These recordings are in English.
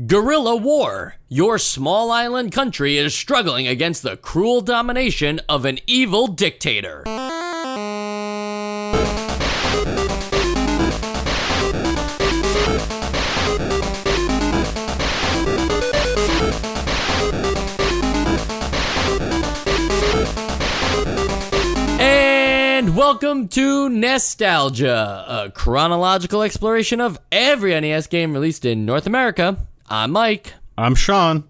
Guerilla War. Your small island country is struggling against the cruel domination of an evil dictator. And welcome to Nostalgia, a chronological exploration of every NES game released in North America. I'm Mike. I'm Sean.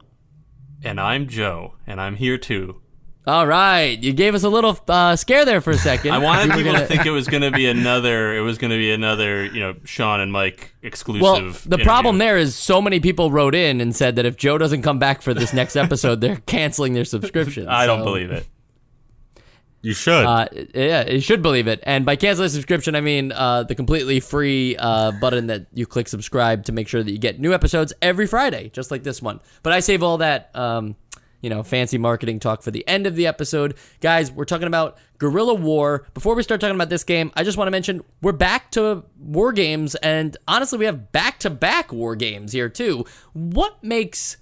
And I'm Joe, and I'm here too. All right, you gave us a little scare there for a second. I wanted people to think it was going to be another, Sean and Mike exclusive. Well, the interview. problem there is so many people wrote in and said that if Joe doesn't come back for this next episode, they're canceling their subscription. I don't believe it. You should. Yeah, you should believe it. And by canceling subscription, I mean the completely free button that you click subscribe to make sure that you get new episodes every Friday, just like this one. But I save all that, fancy marketing talk for the end of the episode. Guys, we're talking about Guerilla War. Before we start talking about this game, I just want to mention we're back to war games, and honestly, we have back-to-back war games here, too. What makes,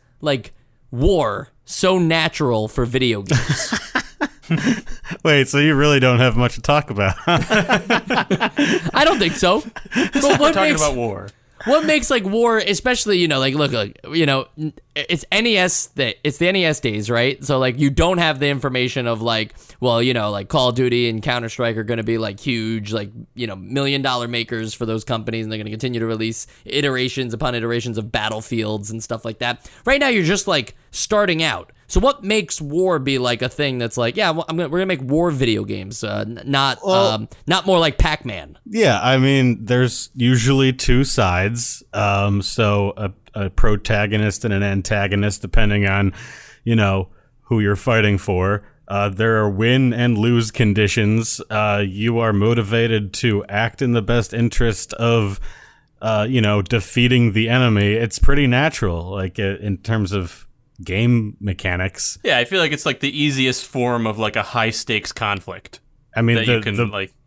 war so natural for video games? Wait, so you really don't have much to talk about? I don't think so. But We're talking about war. What makes war, especially it's NES. It's the NES days, right? So you don't have the information of Call of Duty and Counter-Strike are going to be huge, $1 million makers for those companies, and they're going to continue to release iterations upon iterations of Battlefields and stuff like that. Right now, you're just starting out. So what makes war be a thing that's we're gonna make war video games, not more like Pac-Man. Yeah, I mean, there's usually two sides. So a protagonist and an antagonist, depending on, who you're fighting for. There are win and lose conditions. You are motivated to act in the best interest of, defeating the enemy. It's pretty natural, in terms of game mechanics. Yeah, I feel like it's the easiest form of a high stakes conflict. I mean, that you can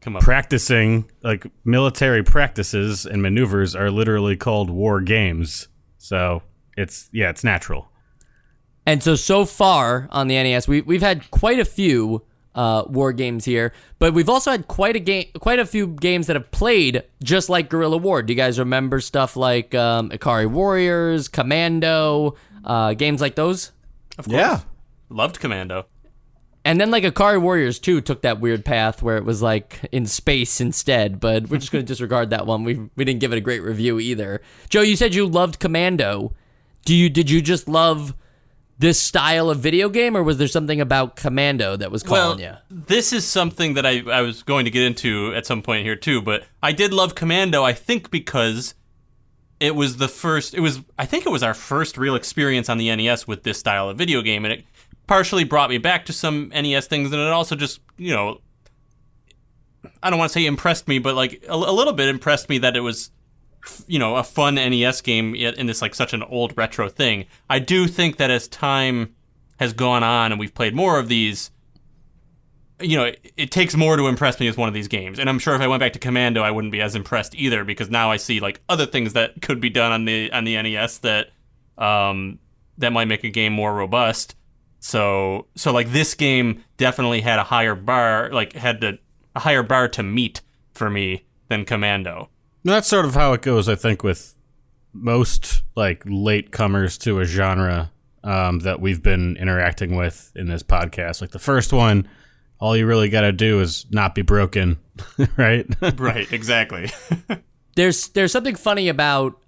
come up practicing military practices and maneuvers are literally called war games. So it's natural. And so far on the NES, we've had quite a few war games here, but we've also had quite a few games that have played just like Guerilla War. Do you guys remember stuff like Ikari Warriors, Commando, games like those? Of course. Yeah. Loved Commando. And then Ikari Warriors 2 took that weird path where it was in space instead, but we're just going to disregard that one. We didn't give it a great review either. Joe, you said you loved Commando. Did you just love this style of video game, or was there something about Commando that was calling you? This is something that I was going to get into at some point here too, but I did love Commando, I think because it was our first real experience on the NES with this style of video game, and it partially brought me back to some NES things, and it also just, I don't want to say impressed me, but a little bit impressed me that it was, a fun NES game in this such an old retro thing. I do think that as time has gone on and we've played more of these, it takes more to impress me as one of these games. And I'm sure if I went back to Commando, I wouldn't be as impressed either, because now I see other things that could be done on the NES that might make a game more robust. So this game definitely had a higher bar, a higher bar to meet for me than Commando. That's sort of how it goes, I think, with most latecomers to a genre that we've been interacting with in this podcast. The first one, all you really got to do is not be broken, right? Right, exactly. There's something funny about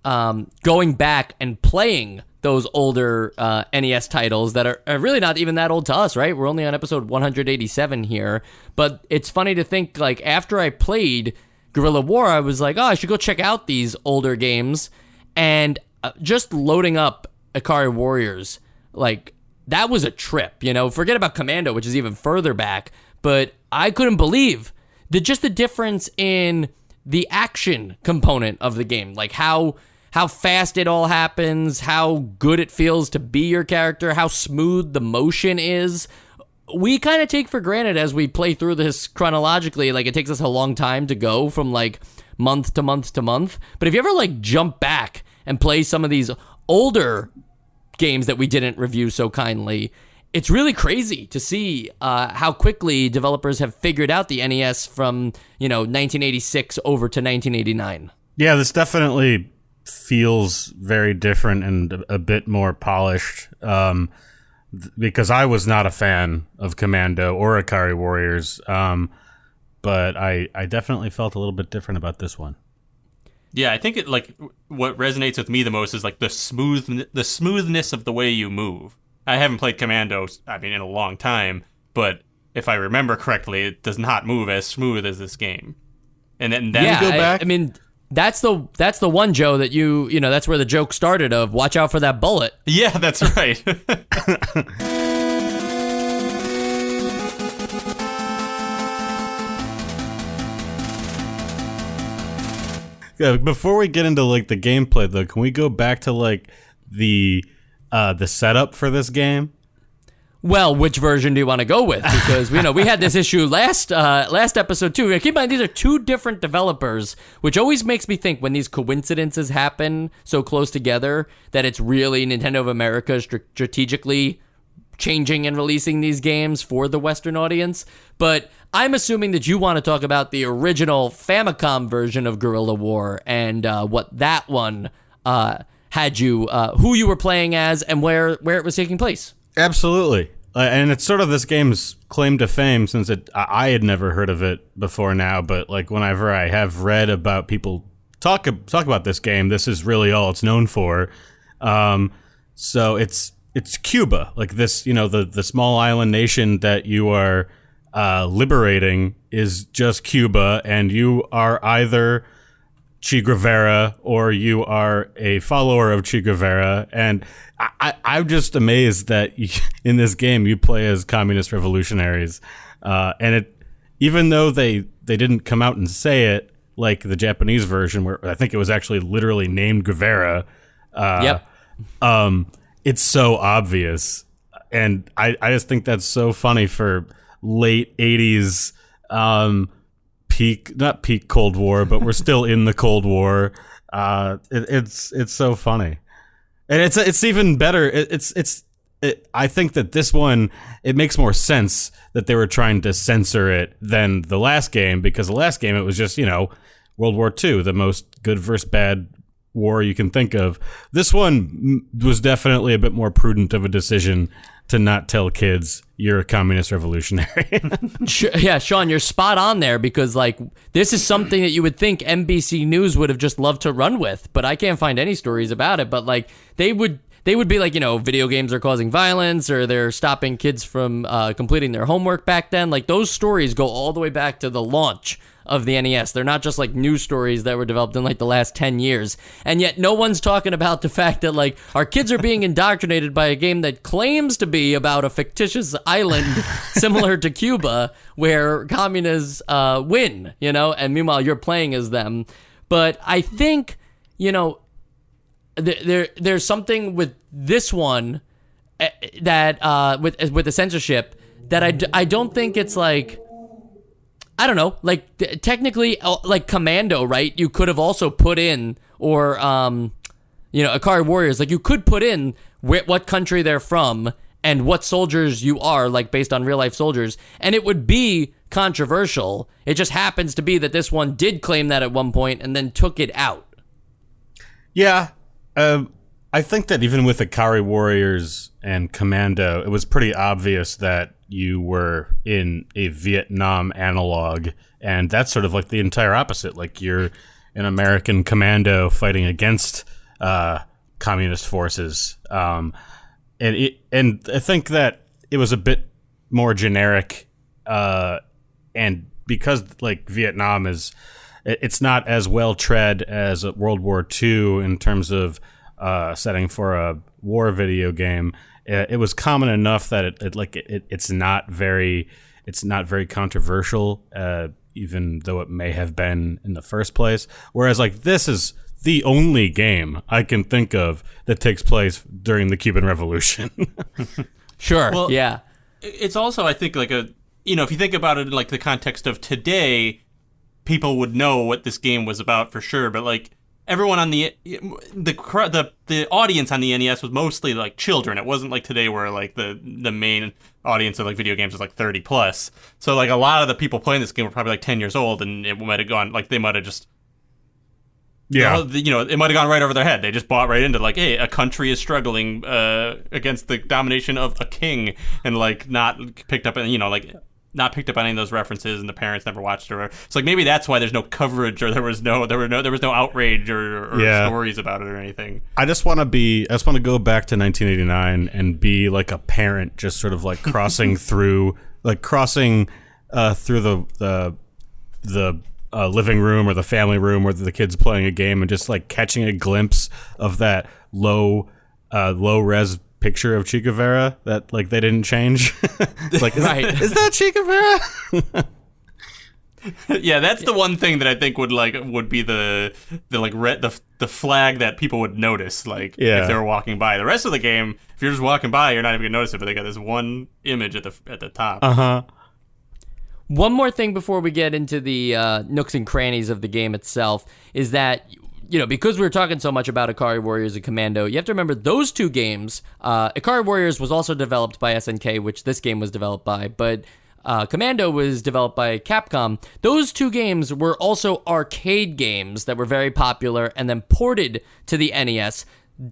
going back and playing those older NES titles that are really not even that old to us, right? We're only on episode 187 here. But it's funny to think, after I played Guerilla War, I was I should go check out these older games. And just loading up Ikari Warriors, that was a trip, Forget about Commando, which is even further back. But I couldn't believe the difference in the action component of the game, how fast it all happens, how good it feels to be your character, how smooth the motion is. We kind of take for granted as we play through this chronologically, it takes us a long time to go from month to month to month. But if you ever jump back and play some of these older games that we didn't review so kindly, it's really crazy to see how quickly developers have figured out the NES from 1986 over to 1989. Yeah, this definitely feels very different and a bit more polished. Because I was not a fan of Commando or Ikari Warriors, but I definitely felt a little bit different about this one. Yeah, I think it what resonates with me the most is like the smoothness of the way you move. I haven't played Commando, in a long time, but if I remember correctly, it does not move as smooth as this game. And then you go back. That's the one, Joe, that that's where the joke started of watch out for that bullet. Yeah, that's right. Yeah, before we get into the gameplay though, can we go back to the setup for this game? Well, which version do you want to go with? Because we had this issue last episode too. Keep in mind these are two different developers, which always makes me think when these coincidences happen so close together that it's really Nintendo of America strategically changing and releasing these games for the Western audience. But I'm assuming that you want to talk about the original Famicom version of Guerilla War and what that one had you, who you were playing as, and where it was taking place. Absolutely. And it's sort of this game's claim to fame, since I had never heard of it before now, but whenever I have read about people talk about this game, this is really all it's known for. So it's Cuba, this, the small island nation that you are liberating is just Cuba, and you are either Che Guevara or you are a follower of Che Guevara, and I'm just amazed that in this game you play as communist revolutionaries, and even though they didn't come out and say it like the Japanese version, where I think it was actually literally named Guevara. Yep. It's so obvious, and I just think that's so funny for late 80s, not peak Cold War, but we're still in the Cold War. It's so funny, and it's even better. I think that this one, it makes more sense that they were trying to censor it than the last game, because the last game it was just World War II, the most good versus bad war you can think of. This one was definitely a bit more prudent of a decision to not tell kids you're a communist revolutionary. Yeah, Sean, you're spot on there, because this is something that you would think NBC News would have just loved to run with, but I can't find any stories about it. But they would be video games are causing violence, or they're stopping kids from completing their homework back then. Those stories go all the way back to the launch of the NES. They're not just news stories that were developed in the last 10 years. And yet no one's talking about the fact that our kids are being indoctrinated by a game that claims to be about a fictitious island similar to Cuba where communists win, and meanwhile you're playing as them. But I think, there's something with this one that with the censorship that I don't think it's I don't know, technically, Commando, right? You could have also put in, or, Ikari Warriors, you could put in what country they're from and what soldiers you are, based on real-life soldiers, and it would be controversial. It just happens to be that this one did claim that at one point and then took it out. Yeah, I think that even with Ikari Warriors and Commando, it was pretty obvious that you were in a Vietnam analog, and that's sort of the entire opposite. You're an American commando fighting against communist forces, and I think that it was a bit more generic, and because Vietnam it's not as well tread as World War II in terms of setting for a war video game. It was common enough that it's not very controversial, even though it may have been in the first place. Whereas this is the only game I can think of that takes place during the Cuban Revolution. Sure. Well, yeah. It's also, I think, if you think about it in the context of today, people would know what this game was about for sure. But everyone on the audience on the NES was mostly like children. It wasn't like today where like the main audience of like video games is like 30 plus. So like a lot of the people playing this game were probably like 10 years old, and it might have gone like they might have just. Yeah, it might have gone right over their head. They just bought right into like, hey, a country is struggling against the domination of a king, and like not picked up, not picked up any of those references, and the parents never watched it. So like maybe that's why there's no coverage, or there was no outrage or stories about it or anything. I just want to go back to 1989 and be like a parent, just sort of like crossing through the living room or the family room where the kid's playing a game, and just like catching a glimpse of that low res picture of Che Guevara that like they didn't change. It's like, is that Che Guevara? Yeah, that's the one thing that I think would be the flag that people would notice, like if they were walking by. The rest of the game, if you're just walking by, you're not even gonna notice it. But they got this one image at the top. One more thing before we get into the nooks and crannies of the game itself is that, because we were talking so much about Ikari Warriors and Commando, you have to remember those two games. Ikari Warriors was also developed by SNK, which this game was developed by, but Commando was developed by Capcom. Those two games were also arcade games that were very popular and then ported to the NES.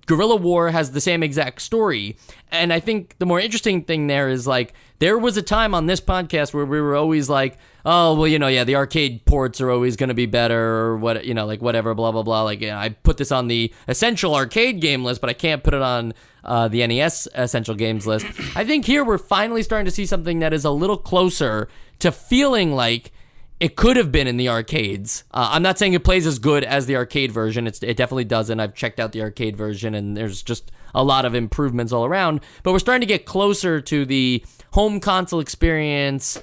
Guerilla War has the same exact story, and I think the more interesting thing there is like there was a time on this podcast where we were always like, oh well, the arcade ports are always going to be better, or what, like whatever, blah blah blah. Like I put this on the essential arcade game list, but I can't put it on the NES essential games list. I think here we're finally starting to see something that is a little closer to feeling like it could have been in the arcades. I'm not saying it plays as good as the arcade version. It definitely doesn't. I've checked out the arcade version, and there's just a lot of improvements all around. But we're starting to get closer to the home console experience,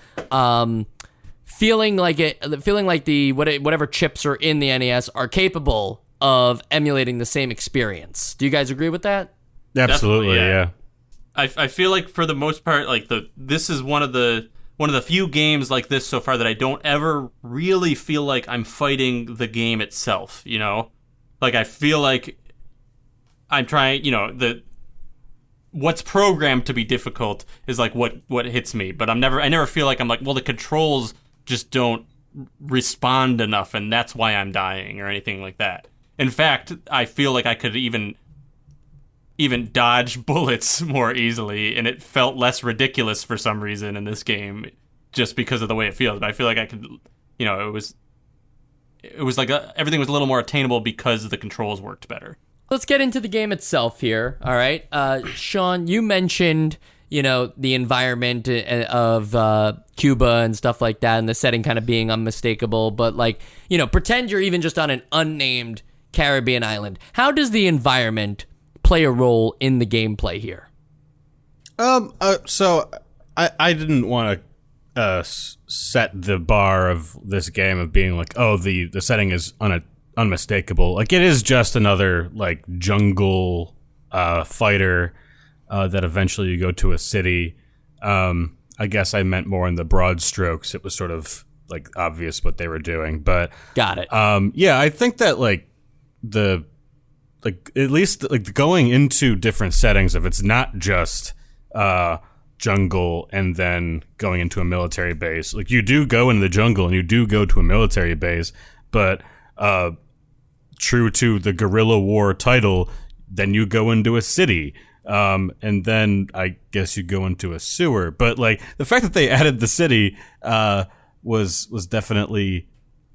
feeling like whatever chips are in the NES are capable of emulating the same experience. Do you guys agree with that? Absolutely, yeah. I feel like for the most part, like this is one of the few games like this so far that I don't ever really feel like I'm fighting the game itself, Like, I feel like I'm trying, what's programmed to be difficult is, like, what hits me. But I never feel like I'm like, well, the controls just don't respond enough, and that's why I'm dying, or anything like that. In fact, I feel like I could even dodge bullets more easily, and it felt less ridiculous for some reason in this game, just because of the way it feels. But I feel like I could, it was like everything was a little more attainable because the controls worked better. Let's get into the game itself here. All right, Sean, you mentioned the environment of Cuba and stuff like that, and the setting kind of being unmistakable. But like pretend you're even just on an unnamed Caribbean island. How does the environment play a role in the gameplay here? So I didn't want to set the bar of this game of being like, oh, the setting is unmistakable. Like, it is just another like jungle fighter that eventually you go to a city. I guess I meant more in the broad strokes. It was sort of like obvious what they were doing, but got it. Yeah, I think that at least going into different settings, if it's not just jungle and then going into a military base, like you do go in the jungle and you do go to a military base, but true to the Guerilla War title, then you go into a city, and then I guess you go into a sewer. But like the fact that they added the city was definitely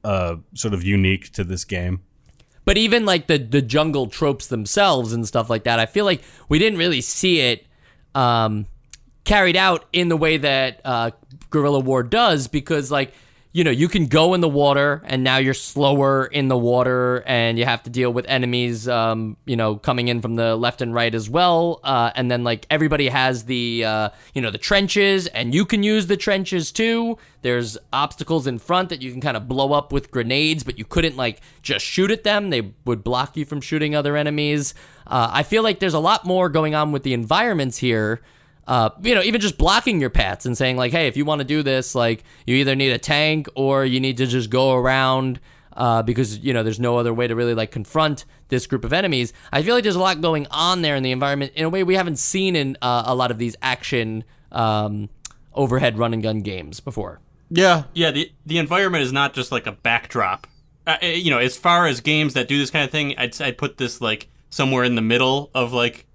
sort of unique to this game. But even like the jungle tropes themselves and stuff like that, I feel like we didn't really see it carried out in the way that Guerilla War does, because like, you can go in the water and now you're slower in the water and you have to deal with enemies, coming in from the left and right as well. And then like everybody has the trenches, and you can use the trenches too. There's obstacles in front that you can kind of blow up with grenades, but you couldn't like just shoot at them. They would block you from shooting other enemies. I feel like there's a lot more going on with the environments here. Even just blocking your paths and saying like, hey, if you want to do this, like you either need a tank or you need to just go around because, there's no other way to really like confront this group of enemies. I feel like there's a lot going on there in the environment in a way we haven't seen in a lot of these action overhead run and gun games before. Yeah. The environment is not just like a backdrop. As far as games that do this kind of thing, I'd put this like somewhere in the middle of like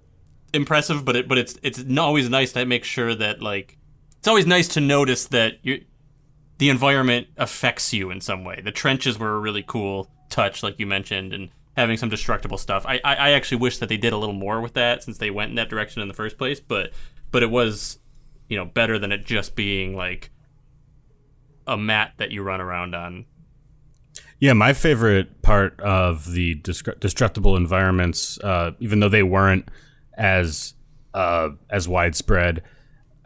impressive, but it's always nice to make sure that like it's always nice to notice that the environment affects you in some way. The trenches were a really cool touch, like you mentioned, and having some destructible stuff. I actually wish that they did a little more with that since they went in that direction in the first place, but it was better than it just being like a mat that you run around on. Yeah, my favorite part of the destructible environments, even though they weren't as widespread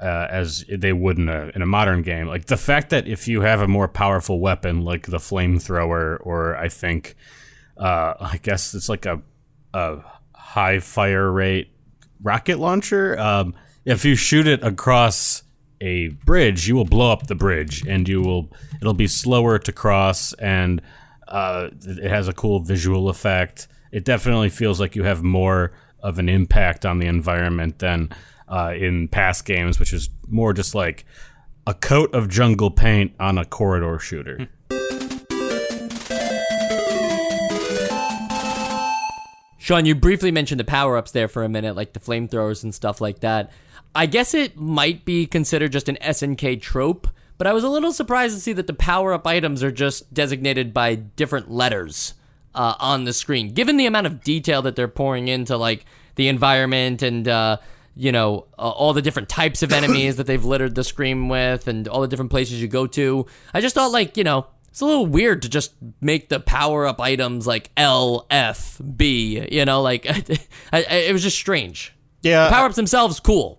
as they would in a modern game, like the fact that if you have a more powerful weapon like the flamethrower, or I guess it's like a high fire rate rocket launcher, if you shoot it across a bridge, you will blow up the bridge, and it'll be slower to cross, and it has a cool visual effect. It definitely feels like you have more of an impact on the environment than in past games, which is more just like a coat of jungle paint on a corridor shooter. Sean, you briefly mentioned the power-ups there for a minute, like the flamethrowers and stuff like that. I guess it might be considered just an SNK trope, but I was a little surprised to see that the power-up items are just designated by different letters on the screen. Given the amount of detail that they're pouring into like the environment and all the different types of enemies that they've littered the screen with, and all the different places you go to, I just thought it's a little weird to just make the power-up items like L, F, B. It was just strange. Yeah, the power-ups themselves, cool.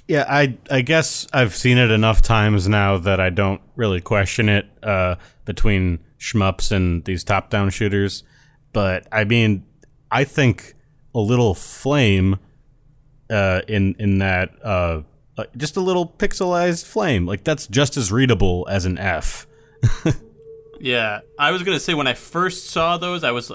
Yeah, I guess I've seen it enough times now that I don't really question it between shmups and these top-down shooters. But I mean, I think a little flame in that just a little pixelized flame, like that's just as readable as an F. Yeah, I was gonna say when I first saw those, I was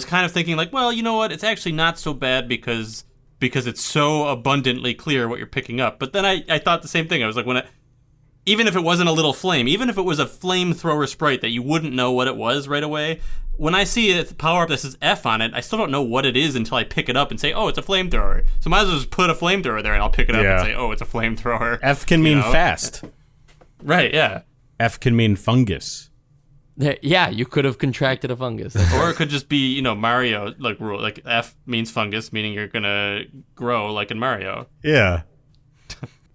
kind of thinking like, well, you know what? It's actually not so bad because it's so abundantly clear what you're picking up. But then I thought the same thing. I was like, even if it wasn't a little flame, even if it was a flamethrower sprite that you wouldn't know what it was right away, when I see a power-up that says F on it, I still don't know what it is until I pick it up and say, oh, it's a flamethrower. So might as well just put a flamethrower there and I'll pick it up and say, oh, it's a flamethrower. F can mean fast. Right, yeah. F can mean fungus. Yeah, you could have contracted a fungus. Or it could just be, Mario like rule. Like F means fungus, meaning you're gonna grow like in Mario. Yeah.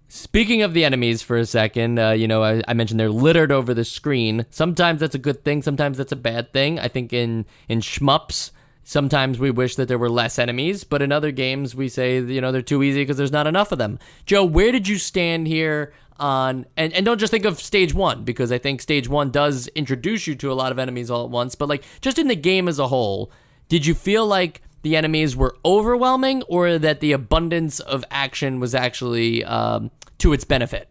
Speaking of the enemies for a second, I mentioned they're littered over the screen. Sometimes that's a good thing, sometimes that's a bad thing. I think in shmups, sometimes we wish that there were less enemies, but in other games we say, they're too easy because there's not enough of them. Joe, where did you stand here on, and don't just think of stage 1, because I think stage 1 does introduce you to a lot of enemies all at once, but like just in the game as a whole, did you feel like the enemies were overwhelming, or that the abundance of action was actually to its benefit?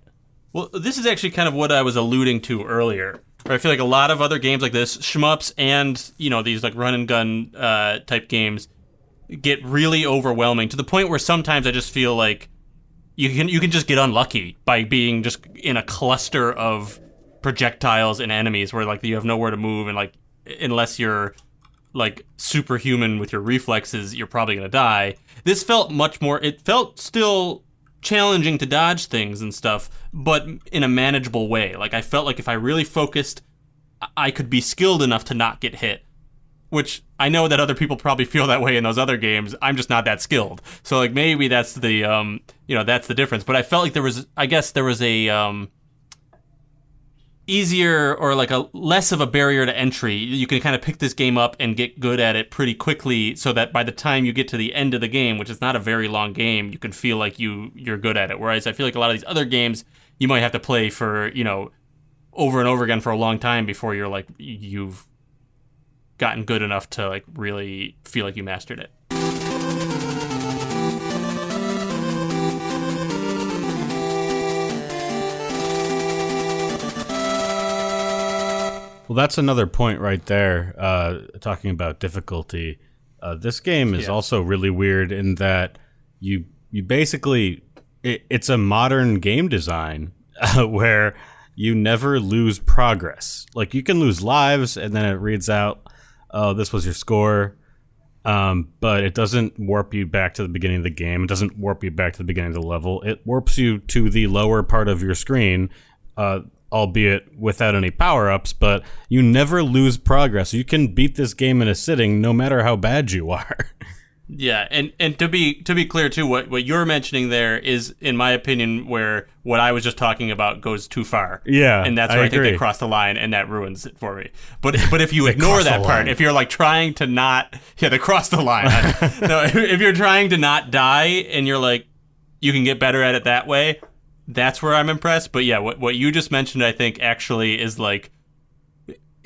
Well, this is actually kind of what I was alluding to earlier. I feel like a lot of other games like this, shmups and, these like run and gun type games get really overwhelming to the point where sometimes I just feel like you can just get unlucky by being just in a cluster of projectiles and enemies where like you have nowhere to move, and like unless you're like superhuman with your reflexes, you're probably going to die. This felt much more, it felt still challenging to dodge things and stuff, but in a manageable way. Like I felt like if I really focused, I could be skilled enough to not get hit, which I know that other people probably feel that way in those other games. I'm just not that skilled. So like maybe that's the, that's the difference. But I felt like there was a, easier or like a less of a barrier to entry. You can kind of pick this game up and get good at it pretty quickly, so that by the time you get to the end of the game, which is not a very long game, you can feel like you're good at it. Whereas I feel like a lot of these other games, you might have to play for, over and over again for a long time before you're like, you've gotten good enough to like really feel like you mastered it. Well, that's another point right there. Talking about difficulty, this game is also really weird in that you basically it's a modern game design where you never lose progress. Like you can lose lives, and then it reads out, "Oh, this was your score," but it doesn't warp you back to the beginning of the game. It doesn't warp you back to the beginning of the level. It warps you to the lower part of your screen. Albeit without any power-ups, but you never lose progress. You can beat this game in a sitting no matter how bad you are. Yeah, and to be clear too, what you're mentioning there is, in my opinion, where what I was just talking about goes too far. Yeah, and that's where I think they cross the line, and that ruins it for me. But if you ignore that part, if you're like trying to not, they cross the line. No, if you're trying to not die, and you're like, you can get better at it that way. That's where I'm impressed. But yeah, what you just mentioned, I think, actually is like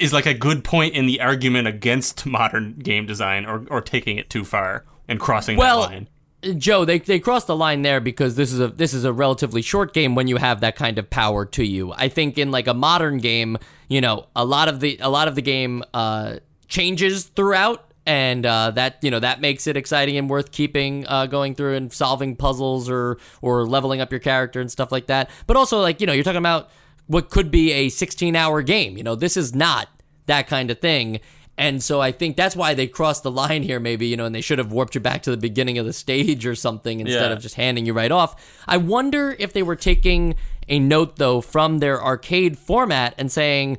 a good point in the argument against modern game design or taking it too far and crossing that line. Joe, they crossed the line there because this is a relatively short game when you have that kind of power to you. I think in like a modern game, a lot of the game changes throughout. And that makes it exciting and worth keeping going through and solving puzzles or leveling up your character and stuff like that. But also, like, you're talking about what could be a 16-hour game. This is not that kind of thing. And so I think that's why they crossed the line here, maybe, and they should have warped you back to the beginning of the stage or something instead of just handing you right off. I wonder if they were taking a note, though, from their arcade format and saying,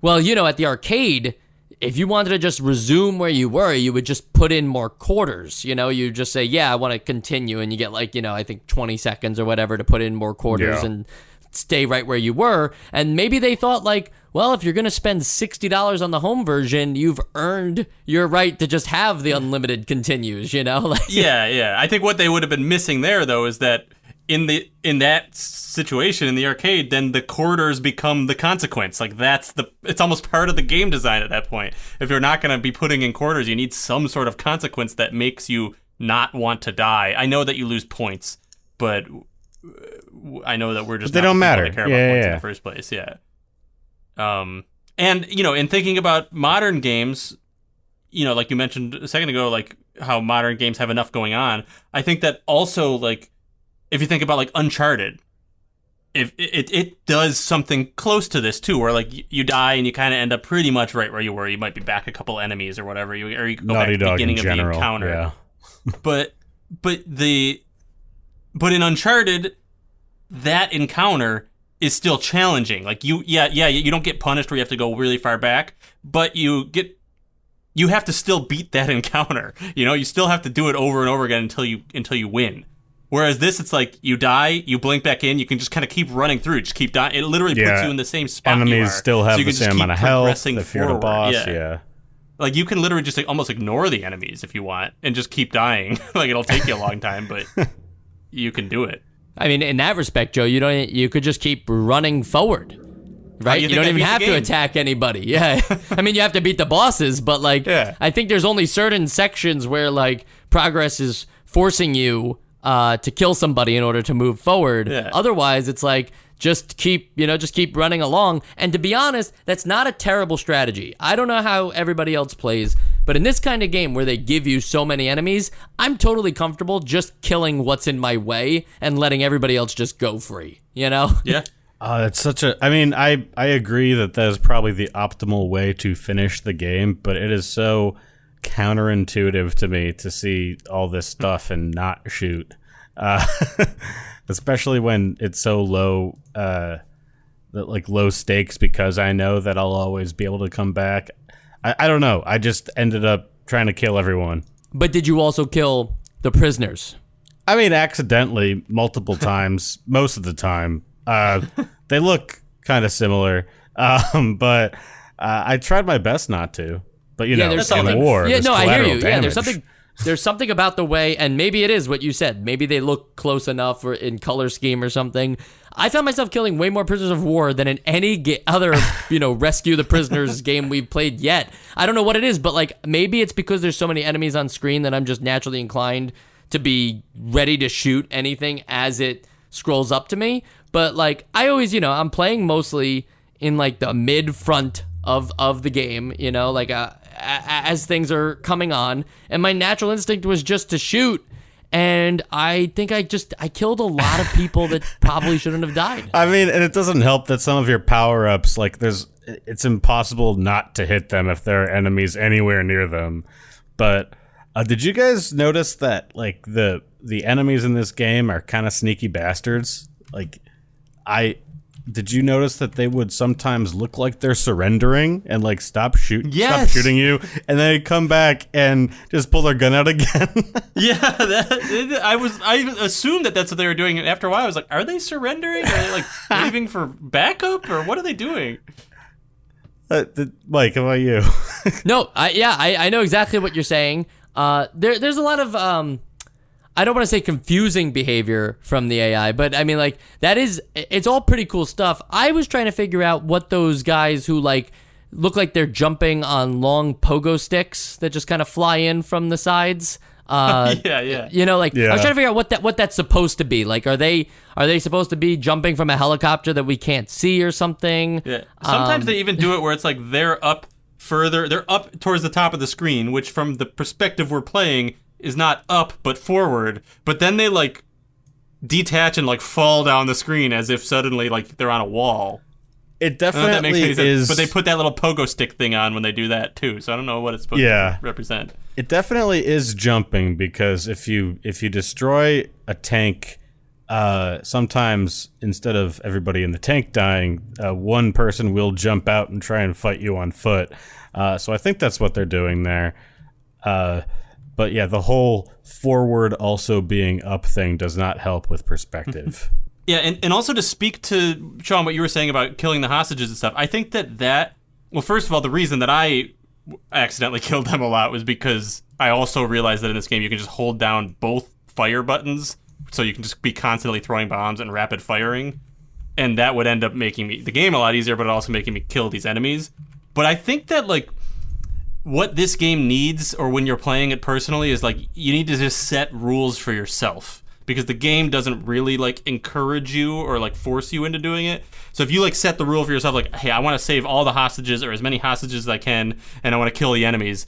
well, at the arcade, if you wanted to just resume where you were, you would just put in more quarters. You just say, yeah, I want to continue. And you get I think 20 seconds or whatever to put in more quarters and stay right where you were. And maybe they thought well, if you're going to spend $60 on the home version, you've earned your right to just have the unlimited continues, Yeah. I think what they would have been missing there, though, is that in that situation in the arcade, then the quarters become the consequence. It's almost part of the game design at that point. If you're not going to be putting in quarters, you need some sort of consequence that makes you not want to die. I know that you lose points, but I know that we're just they don't matter. To care about points in the first place. Yeah. And in thinking about modern games, like you mentioned a second ago, like how modern games have enough going on. I think that also if you think about Uncharted, if it does something close to this too, where you die and you kind of end up pretty much right where you were. You might be back a couple enemies or whatever, or you go back to the beginning of the encounter. Yeah. but in Uncharted, that encounter is still challenging. You don't get punished where you have to go really far back, but you have to still beat that encounter. You still have to do it over and over again until you win. Whereas this, it's you die, you blink back in, you can just kind of keep running through, just keep dying. It literally puts you in the same spot. Enemies still have the same amount of health if you're the boss. Yeah. You can literally just almost ignore the enemies if you want and just keep dying. It'll take you a long time, but you can do it. I mean, in that respect, Joe, you could just keep running forward. Right? You don't even have to attack anybody. Yeah. I mean, you have to beat the bosses, but I think there's only certain sections where progress is forcing you to kill somebody in order to move forward. Yeah. Otherwise, it's just keep running along. And to be honest, that's not a terrible strategy. I don't know how everybody else plays, but in this kind of game where they give you so many enemies, I'm totally comfortable just killing what's in my way and letting everybody else just go free, Yeah. It's such a... I mean, I agree that is probably the optimal way to finish the game, but it is so counterintuitive to me to see all this stuff and not shoot. Especially when it's so low, low stakes, because I know that I'll always be able to come back. I don't know. I just ended up trying to kill everyone. But did you also kill the prisoners? I mean, accidentally, multiple times, most of the time. They look kind of similar, but I tried my best not to. But in war, I hear you. Yeah, there's something about the way, and maybe it is what you said. Maybe they look close enough or in color scheme or something. I found myself killing way more prisoners of war than in any other, rescue the prisoners game we've played yet. I don't know what it is, but maybe it's because there's so many enemies on screen that I'm just naturally inclined to be ready to shoot anything as it scrolls up to me. But I always, I'm playing mostly in the mid front of the game, you know, like as things are coming on, and my natural instinct was just to shoot. And I think I killed a lot of people that probably shouldn't have died. I mean, and it doesn't help that some of your power-ups, like it's impossible not to hit them if there are enemies anywhere near them. But did you guys notice that like the enemies in this game are kind of sneaky bastards? Like did you notice that they would sometimes look like they're surrendering and like stop shooting you, and then they come back and just pull their gun out again? Yeah, I assumed that's what they were doing. And after a while, I was like, are they surrendering? Are they like leaving for backup, or what are they doing? Mike, how about you? No, I know exactly what you're saying. There's a lot of I don't want to say confusing behavior from the AI, but I mean, like, it's all pretty cool stuff. I was trying to figure out what those guys who, like, look like they're jumping on long pogo sticks that just kind of fly in from the sides. Yeah. You know, like, I was trying to figure out what that's supposed to be. Like, are they supposed to be jumping from a helicopter that we can't see or something? Yeah. Sometimes they even do it where it's like they're up further. They're up towards the top of the screen, which from the perspective we're playing is not up but forward, but then they like detach and like fall down the screen as if suddenly like they're on a wall. It definitely is, but they put that little pogo stick thing on when they do that too, so I don't know what it's supposed to represent. It definitely is jumping, because if you destroy a tank, sometimes instead of everybody in the tank dying, one person will jump out and try and fight you on foot. So I think that's what they're doing there. But yeah, the whole forward also being up thing does not help with perspective. Yeah, and also to speak to, Sean, what you were saying about killing the hostages and stuff, I think well, first of all, the reason that I accidentally killed them a lot was because I also realized that in this game you can just hold down both fire buttons, so you can just be constantly throwing bombs and rapid firing, and that would end up making the game a lot easier, but also making me kill these enemies. But I think that, like, what this game needs, or when you're playing it personally, is like you need to just set rules for yourself, because the game doesn't really like encourage you or like force you into doing it. So if you like set the rule for yourself, like, hey, I want to save all the hostages or as many hostages as I can, and I want to kill the enemies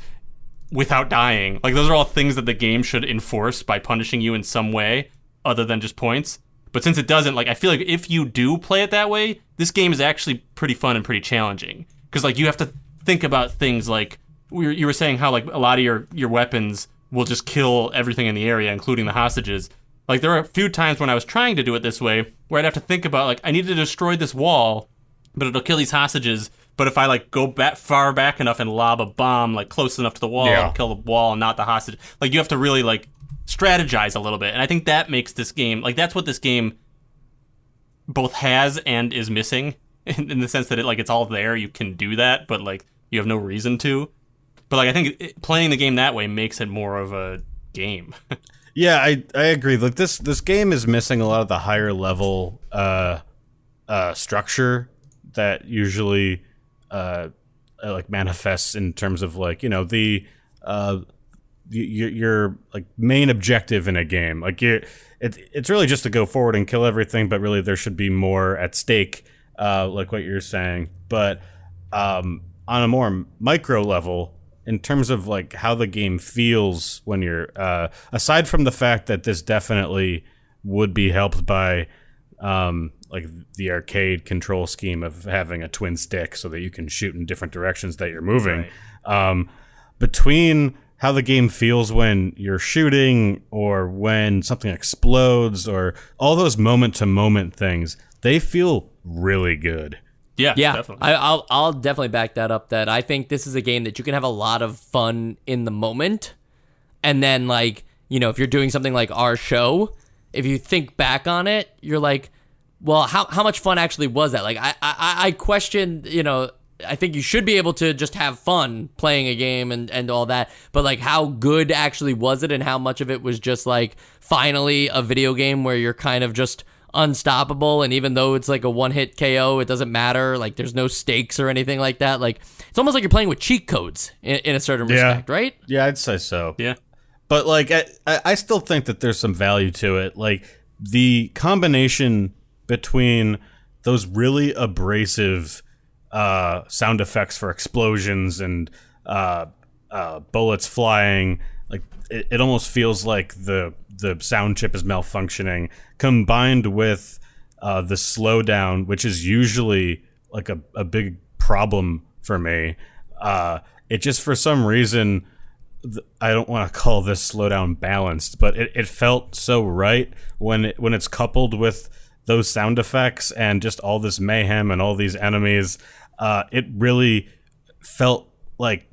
without dying, like those are all things that the game should enforce by punishing you in some way other than just points. But since it doesn't, like, I feel like if you do play it that way, this game is actually pretty fun and pretty challenging, because like you have to think about things like, you were saying how like a lot of your weapons will just kill everything in the area, including the hostages. Like, there were a few times when I was trying to do it this way where I'd have to think about, like, I need to destroy this wall, but it'll kill these hostages. But if I like go far back enough and lob a bomb like close enough to the wall, it'll kill the wall and not the hostage. Like, you have to really like strategize a little bit, and I think that makes this game, like, that's what this game both has and is missing, in the sense that it's all there. You can do that, but like you have no reason to. But like, I think playing the game that way makes it more of a game. Yeah, I agree. Like, this game is missing a lot of the higher level structure that usually like manifests in terms of, like, you know, the your like main objective in a game. Like, it's really just to go forward and kill everything, but really there should be more at stake, like what you're saying. But on a more micro level, in terms of like how the game feels when you're aside from the fact that this definitely would be helped by like the arcade control scheme of having a twin stick so that you can shoot in different directions that you're moving, between how the game feels when you're shooting or when something explodes or all those moment to moment things, they feel really good. Yeah, definitely. I'll definitely back that up, that I think this is a game that you can have a lot of fun in the moment. And then, like, you know, if you're doing something like our show, if you think back on it, you're like, well, how much fun actually was that? Like, I question, you know, I think you should be able to just have fun playing a game and all that. But, like, how good actually was it, and how much of it was just, like, finally a video game where you're kind of just unstoppable, and even though it's like a one-hit KO, it doesn't matter. Like, there's no stakes or anything like that. Like, it's almost like you're playing with cheat codes in a certain respect, right? Yeah, I'd say so. Yeah. But, like, I still think that there's some value to it. Like, the combination between those really abrasive sound effects for explosions and bullets flying. Like it almost feels like the sound chip is malfunctioning, combined with the slowdown, which is usually like a big problem for me. It just, for some reason, I don't want to call this slowdown balanced, but it felt so right when it's coupled with those sound effects and just all this mayhem and all these enemies. It really felt like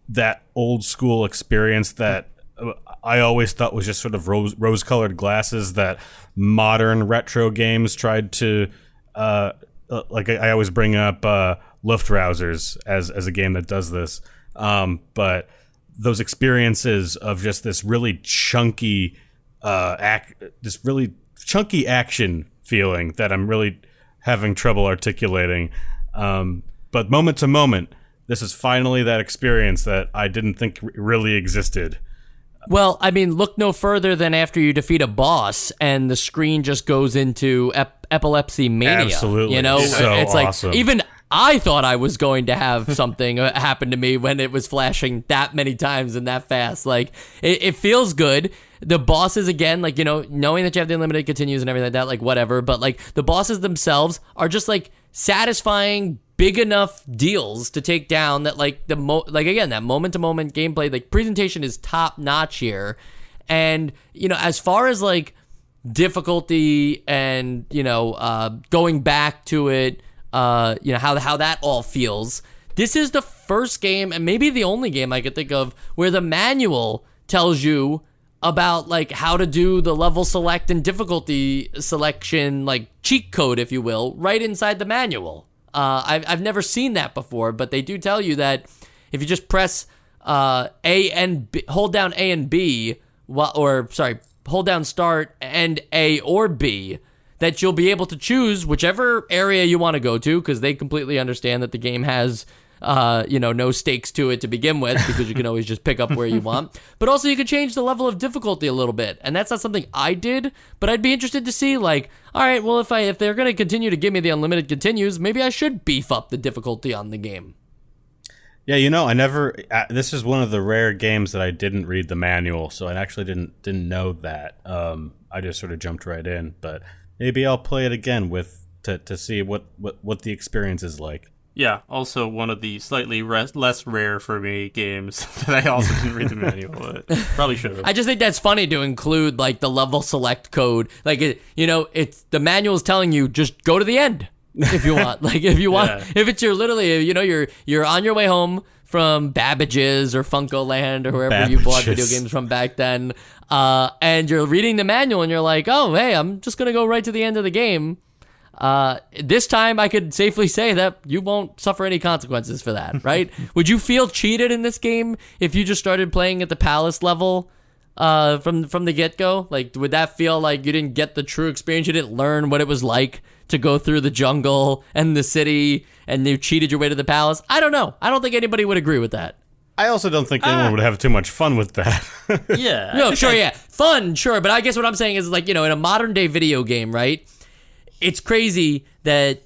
that old school experience that I always thought was just sort of rose-colored glasses that modern retro games tried to, like I always bring up Luftrausers as a game that does this. But those experiences of just this really chunky, action feeling that I'm really having trouble articulating. But moment to moment, this is finally that experience that I didn't think really existed. Well, I mean, look no further than after you defeat a boss and the screen just goes into epilepsy mania. Absolutely. You know, So it's awesome. like, even I thought I was going to have something happen to me when it was flashing that many times and that fast. Like, it feels good. The bosses, again, like, you know, knowing that you have the unlimited continues and everything like that, like, whatever. But, like, the bosses themselves are just, like, satisfying, big enough deals to take down that, like, that moment-to-moment gameplay, like, presentation is top-notch here. And, you know, as far as, like, difficulty and, you know, going back to it, you know, how that all feels, this is the first game, and maybe the only game I could think of, where the manual tells you about, like, how to do the level select and difficulty selection, like, cheat code, if you will, right inside the manual. I've never seen that before, but they do tell you that if you just press A and B, hold down A and B, hold down start and A or B, that you'll be able to choose whichever area you want to go to, because they completely understand that the game has, you know, no stakes to it to begin with, because you can always just pick up where you want. But also you can change the level of difficulty a little bit, and that's not something I did, but I'd be interested to see, like, all right, well, if they're going to continue to give me the unlimited continues, maybe I should beef up the difficulty on the game. Yeah, you know, this is one of the rare games that I didn't read the manual, so I actually didn't know that. I just sort of jumped right in, but maybe I'll play it again to see what the experience is like. Yeah, also one of the slightly less rare for me games that I also didn't read the manual, but probably should have. I just think that's funny to include, like, the level select code. Like, you know, it's the manual's telling you just go to the end if you want. Like, if you want, Yeah. if it's your literally, you know, you're on your way home from Babbage's or Funko-Land or wherever you bought video Babbage's. games from back then, and you're reading the manual and you're like, oh, hey, I'm just gonna go right to the end of the game. This time I could safely say that you won't suffer any consequences for that, right? Would you feel cheated in this game if you just started playing at the palace level from the get-go? Like, would that feel like you didn't get the true experience? You didn't learn what it was like to go through the jungle and the city, and you cheated your way to the palace? I don't know. I don't think anybody would agree with that. I also don't think anyone would have too much fun with that. Yeah. No, sure, yeah. Fun, sure. But I guess what I'm saying is, like, you know, in a modern-day video game, right? It's crazy that,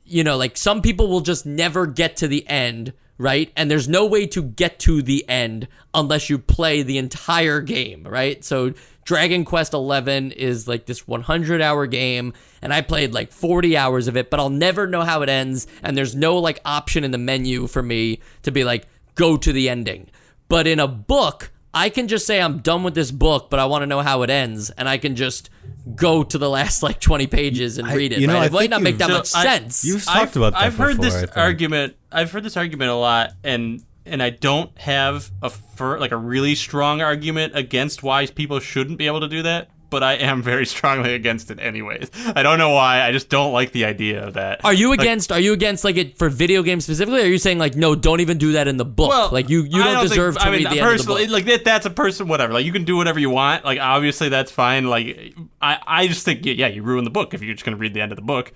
you know, like, some people will just never get to the end, right? And there's no way to get to the end unless you play the entire game, right? So Dragon Quest XI is like this 100-hour game, and I played like 40 hours of it, but I'll never know how it ends, and there's no, like, option in the menu for me to be like, go to the ending. But in a book, I can just say I'm done with this book, but I want to know how it ends, and I can just go to the last, like, 20 pages and read it. you know, right? I It might think not make that so much sense. You've talked about that I've heard before, I this think. argument. I've heard this argument a lot, and I don't have a really strong argument against why people shouldn't be able to do that. But I am very strongly against it anyways. I don't know why. I just don't like the idea of that. Are you against like it for video games specifically? Or are you saying, like, no, don't even do that in the book? Well, like, you don't deserve to read the end of the book. Like, that's a person, whatever. Like, you can do whatever you want. Like, obviously that's fine. Like, I just think, yeah, you ruin the book if you're just going to read the end of the book.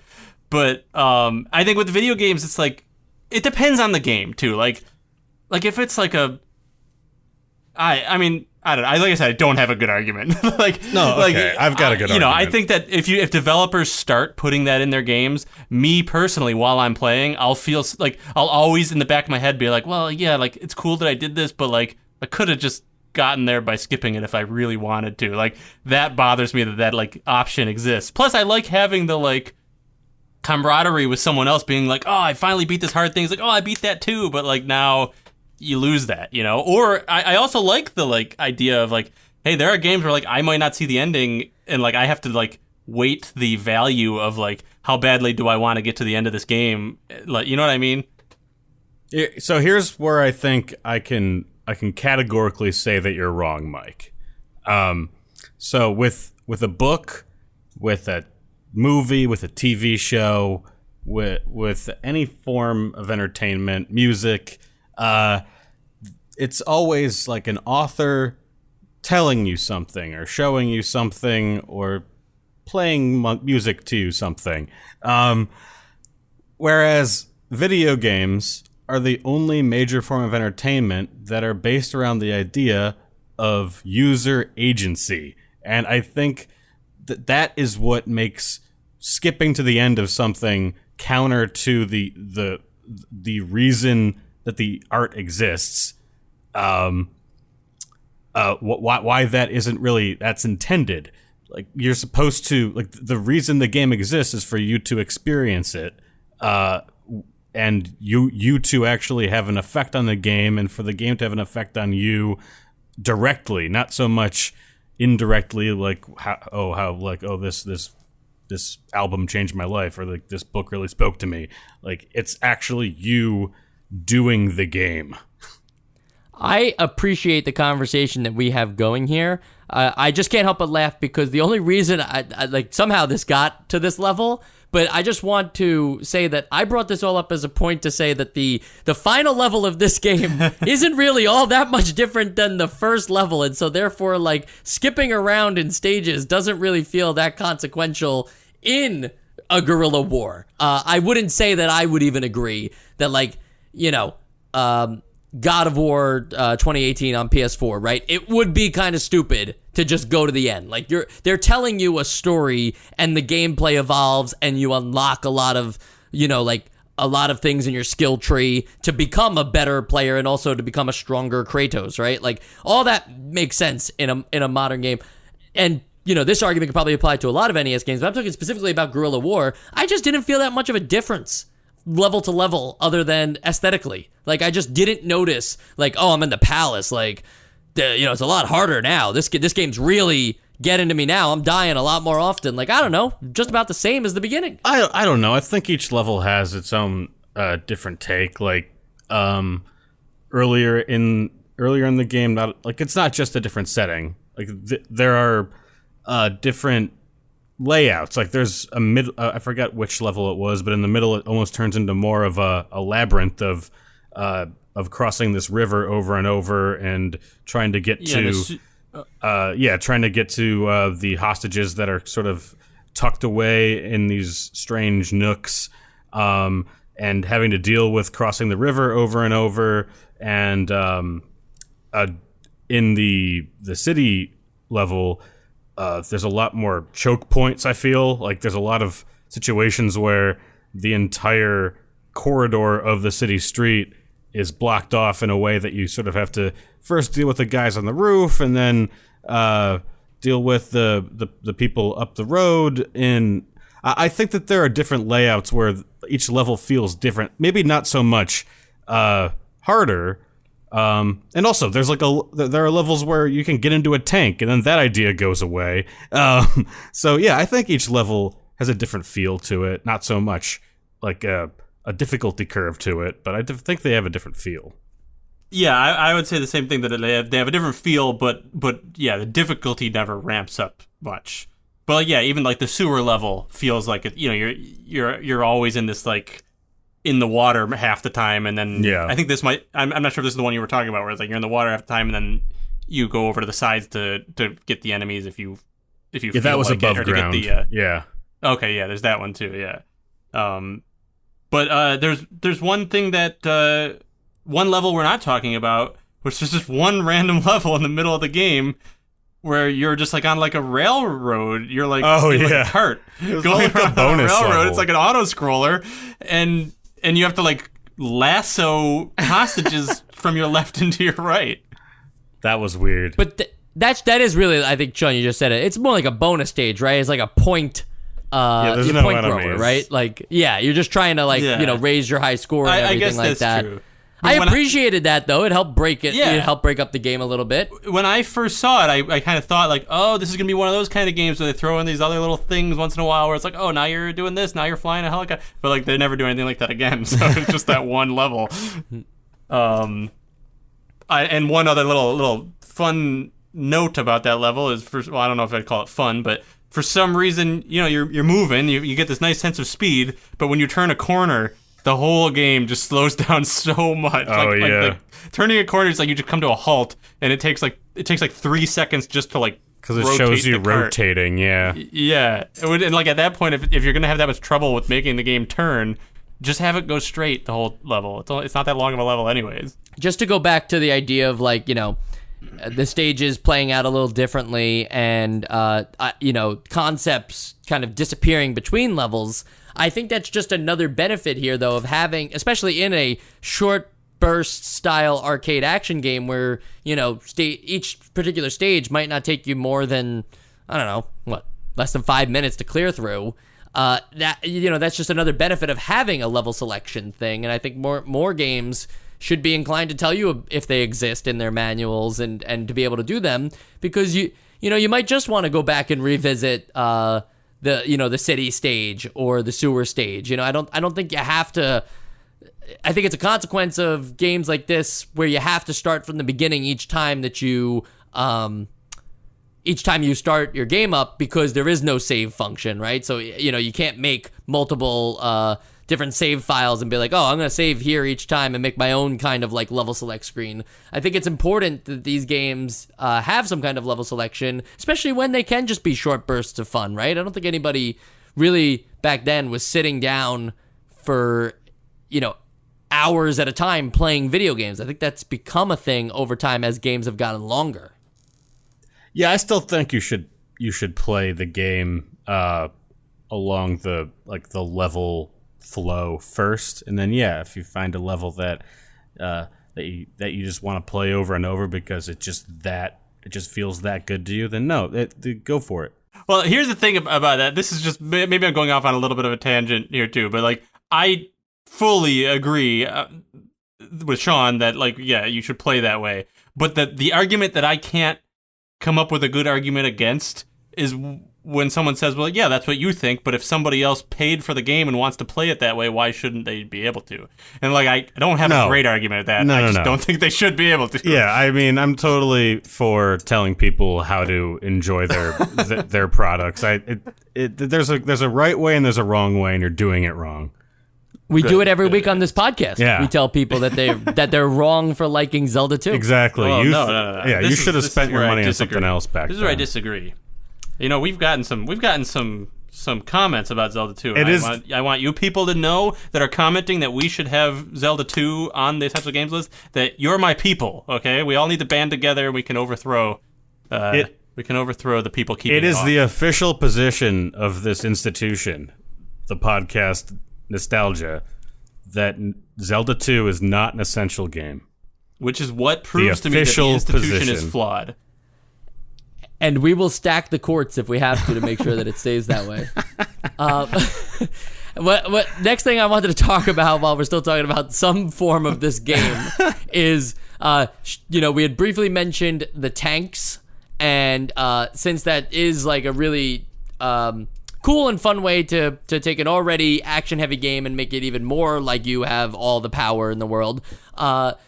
But I think with video games, it's like, it depends on the game too. Like if it's like I mean, I don't know. Like I said, I don't have a good argument. I've got a good argument. I think that if developers start putting that in their games, me personally, while I'm playing, I'll feel like I'll always in the back of my head be like, well, yeah, like it's cool that I did this, but like I could have just gotten there by skipping it if I really wanted to. Like that bothers me that like option exists. Plus, I like having the like camaraderie with someone else being like, oh, I finally beat this hard thing. It's like, oh, I beat that too, but like now you lose that, you know? Or I also like the like idea of like, hey, there are games where like I might not see the ending and like I have to like weight the value of like how badly do I want to get to the end of this game, like, you know what I mean? So here's where I think I can categorically say that you're wrong, Mike. So with a book, with a movie, with a TV show, with any form of entertainment, music, it's always like an author telling you something or showing you something or playing music to you something. Whereas video games are the only major form of entertainment that are based around the idea of user agency. And I think that is what makes skipping to the end of something counter to the reason that the art exists. Why that isn't really that's intended. Like you're supposed to like the reason the game exists is for you to experience it, and you to actually have an effect on the game, and for the game to have an effect on you directly, not so much indirectly. Like this album changed my life, or like this book really spoke to me. Like it's actually you doing the game. I appreciate the conversation that we have going here. I just can't help but laugh because the only reason I like somehow this got to this level, but I just want to say that I brought this all up as a point to say that the final level of this game isn't really all that much different than the first level, and so therefore like skipping around in stages doesn't really feel that consequential in a Guerilla War. I wouldn't say that I would even agree that like, you know, God of War 2018 on PS4, right? It would be kind of stupid to just go to the end. Like they're telling you a story and the gameplay evolves and you unlock a lot of, you know, like a lot of things in your skill tree to become a better player and also to become a stronger Kratos, right? Like all that makes sense in a modern game. And you know, this argument could probably apply to a lot of NES games, but I'm talking specifically about Guerilla War. I just didn't feel that much of a difference level to level other than aesthetically. Like I just didn't notice like, oh, I'm in the palace, like you know, it's a lot harder now. This game's really getting to me now. I'm dying a lot more often. Like I don't know, just about the same as the beginning. I don't know. I think each level has its own different take. Like earlier in the game, not like it's not just a different setting. Like there are different layouts. Like there's a I forget which level it was, but in the middle it almost turns into more of a labyrinth of crossing this river over and over and trying to get to the hostages that are sort of tucked away in these strange nooks, and having to deal with crossing the river over and over. And in the city level, there's a lot more choke points, I feel. Like there's a lot of situations where the entire corridor of the city street is blocked off in a way that you sort of have to first deal with the guys on the roof and then deal with the people up the road. And I think that there are different layouts where each level feels different. Maybe not so much harder. And also, there are levels where you can get into a tank, and then that idea goes away. So yeah, I think each level has a different feel to it. Not so much like a difficulty curve to it, but I think they have a different feel. Yeah, I would say the same thing, that they have a different feel, but yeah, the difficulty never ramps up much. But yeah, even like the sewer level feels like it, you know, you're always in this like in the water half the time, and then I think this might, I'm not sure if this is the one you were talking about, where it's like you're in the water half the time and then you go over to the sides to get the enemies if you feel that was like above it, or ground. to get the, yeah. Okay, yeah, there's that one too, yeah. But there's one thing that one level we're not talking about, which is just one random level in the middle of the game where you're just like on like a railroad. You're like, like a cart going around on a railroad. Level. It's like an auto scroller, and you have to like lasso hostages from your left into your right. That was weird. But that is really, I think, Sean, you just said it. It's more like a bonus stage, right? It's like a point. There's no point enemies. grower, right? Like, you're just trying to raise your high score and everything I guess like that's that. true. I appreciated that though. It helped break it. Yeah. It helped break up the game a little bit. When I first saw it, I kind of thought like, oh, this is gonna be one of those kind of games where they throw in these other little things once in a while, where it's like, oh, now you're doing this, now you're flying a helicopter, but like they never do anything like that again. So it's just that one level. And one other little fun note about that level is, I don't know if I'd call it fun, but for some reason, you're moving, you get this nice sense of speed, but when you turn a corner, the whole game just slows down so much. Like turning a corner is like you just come to a halt, and it takes like 3 seconds just to like because it shows you rotating. Yeah. And like at that point, if you're gonna have that much trouble with making the game turn, just have it go straight the whole level. It's not that long of a level, anyways. Just to go back to the idea of like the stages playing out a little differently, and concepts kind of disappearing between levels. I think that's just another benefit here, though, of having, especially in a short burst style arcade action game where, each particular stage might not take you more than, I don't know, less than 5 minutes to clear through. That's just another benefit of having a level selection thing. And I think more games should be inclined to tell you if they exist in their manuals and to be able to do them, because you might just want to go back and revisit, the city stage or the sewer stage. I don't think you have to. I think it's a consequence of games like this where you have to start from the beginning each time that you start your game up, because there is no save function, right? So you can't make multiple different save files and be like, oh, I'm going to save here each time and make my own kind of like level select screen. I think it's important that these games have some kind of level selection, especially when they can just be short bursts of fun, right? I don't think anybody really back then was sitting down for, hours at a time playing video games. I think that's become a thing over time as games have gotten longer. Yeah, I still think you should play the game along the level flow first, and then if you find a level that you just want to play over and over because it just feels that good to you, then go for it. Well, here's the thing about that. This is just, maybe I'm going off on a little bit of a tangent here too, but like I fully agree with Sean that you should play that way. But the argument that I can't come up with a good argument against is when someone says, well, yeah, that's what you think, but if somebody else paid for the game and wants to play it that way, why shouldn't they be able to? And I don't have a great argument at that. I just don't think they should be able to. Yeah, I mean, I'm totally for telling people how to enjoy their products. There's a right way and there's a wrong way, and you're doing it wrong. We do it every week on this podcast. Yeah. We tell people that they're wrong for liking Zelda 2. Exactly. Well, no. Yeah, you should have spent your money on something else back then. This is where I disagree. We've gotten some comments about Zelda 2. I want you people to know that are commenting that we should have Zelda 2 on the Essential Games list, that you're my people, okay? We all need to band together and we can overthrow the people keeping it off. The official position of this institution, the podcast Nostalgia, that Zelda 2 is not an essential game. Which is what proves to me that the institution is flawed. And we will stack the courts if we have to make sure that it stays that way. What next thing I wanted to talk about while we're still talking about some form of this game is, we had briefly mentioned the tanks, and since that is like a really cool and fun way to take an already action-heavy game and make it even more like you have all the power in the world.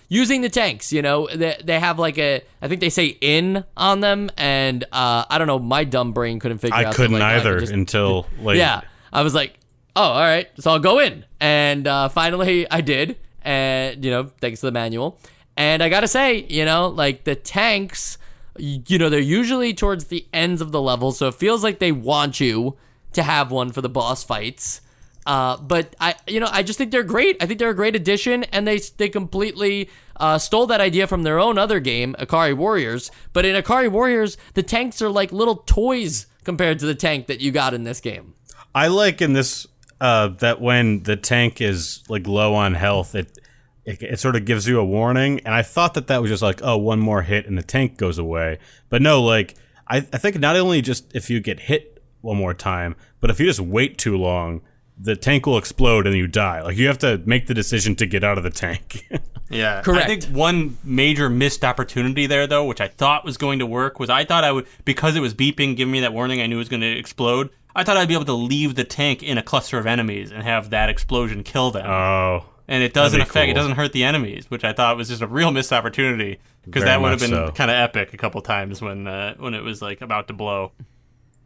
Using the tanks, they have I think they say "in" on them, and I don't know, my dumb brain couldn't figure out. I couldn't either until late. Yeah, I was like, oh, all right, so I'll go in, and finally I did, and thanks to the manual. And I gotta say, the tanks, they're usually towards the ends of the level, so it feels like they want you to have one for the boss fights. But I just think they're great. I think they're a great addition, and they completely stole that idea from their own other game, Akari Warriors. But in Akari Warriors, the tanks are like little toys compared to the tank that you got in this game. I like in this that when the tank is like low on health, it sort of gives you a warning. And I thought that was just like, oh, one more hit and the tank goes away. But no, like I think not only just if you get hit one more time, but if you just wait too long, the tank will explode and you die. Like, you have to make the decision to get out of the tank. Yeah. Correct. I think one major missed opportunity there, though, which I thought was going to work, was I thought I would, because it was beeping, giving me that warning I knew it was going to explode, I thought I'd be able to leave the tank in a cluster of enemies and have that explosion kill them. Oh. And it doesn't cool. it doesn't hurt the enemies, which I thought was just a real missed opportunity, because that would have been kind of epic a couple times when it was like about to blow.